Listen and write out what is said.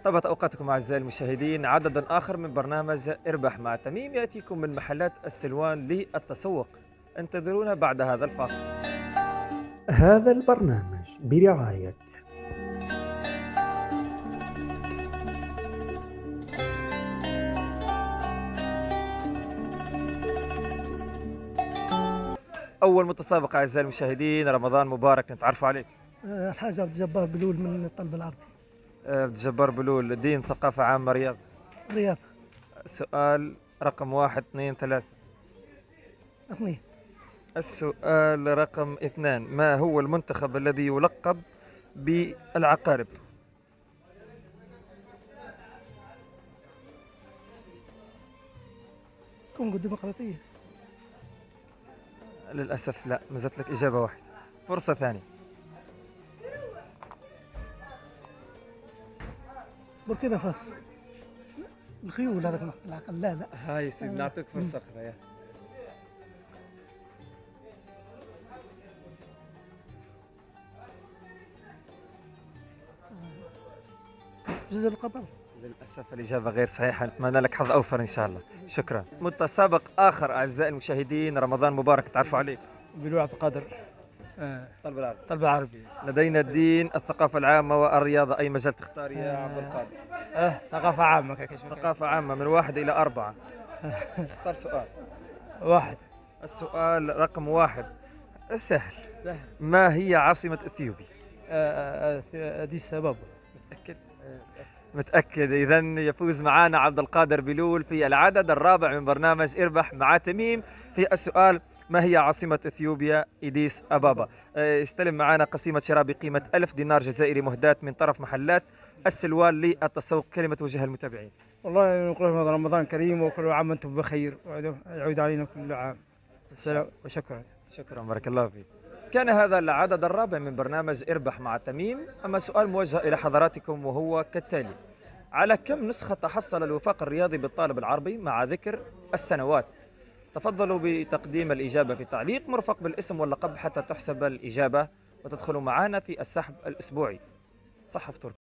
طابت أوقاتكم أعزائي المشاهدين، عدد آخر من برنامج اربح مع تميم يأتيكم من محلات السلوان للتسوق. انتظرونا بعد هذا الفاصل. هذا البرنامج برعاية أول متسابق أعزائي المشاهدين، رمضان مبارك، نتعرف عليك. الحاج عبد الجبار بلول من الطلب العربي. عبد الجبار بلول، دين، ثقافة عامة، رياض. رياض. السؤال رقم واحد، اثنين، ثلاثة. اثنين. السؤال رقم اثنان، ما هو المنتخب الذي يلقب بالعقارب؟ كونغو الديمقراطية. للأسف لا، مازالت لك إجابة واحدة، فرصة ثانية. بوركينا فاسو. الخيول هذاك العقل. لا لا. هاي سيدي، نعطيك فرصة أخرى يا. جزر القمر. للأسف الإجابة غير صحيحة، نتمنى لك حظ أوفر إن شاء الله. شكرا. متسابق آخر أعزائي المشاهدين، رمضان مبارك، تعرفوا عليك. بلول عبد القادر. طلب العربي. طلب عربي. لدينا الدين، الثقافة العامة والرياضة، أي مجال تختار يا عبد القادر؟ ثقافة عامة كيف ثقافة عامة، من 1 إلى 4. اختار سؤال. واحد. السؤال رقم 1 سهل. ما هي عاصمة إثيوبيا؟ أديس أبابا. متأكد؟ متأكد. إذن يفوز معنا عبد القادر بلول في العدد الرابع من برنامج اربح مع تميم في السؤال: ما هي عاصمة إثيوبيا؟ إديس أبابا. يستلم معنا قسيمة شراء بقيمة 1000 دينار جزائري مهداة من طرف محلات السلوان للتسوق. كلمة توجهها المتابعين. والله نقول لهم رمضان كريم وكل عام وأنتم بخير ويعود علينا كل عام. السلام وشكرا. شكرا، بارك الله فيك. كان هذا العدد الرابع من برنامج اربح مع تميم. أما سؤال موجه إلى حضراتكم وهو كالتالي: على كم نسخة تحصل الوفاق الرياضي بالطالب العربي مع ذكر السنوات؟ تفضلوا بتقديم الإجابة في تعليق مرفق بالاسم واللقب حتى تحسب الإجابة وتدخلوا معنا في السحب الأسبوعي. صح فطور.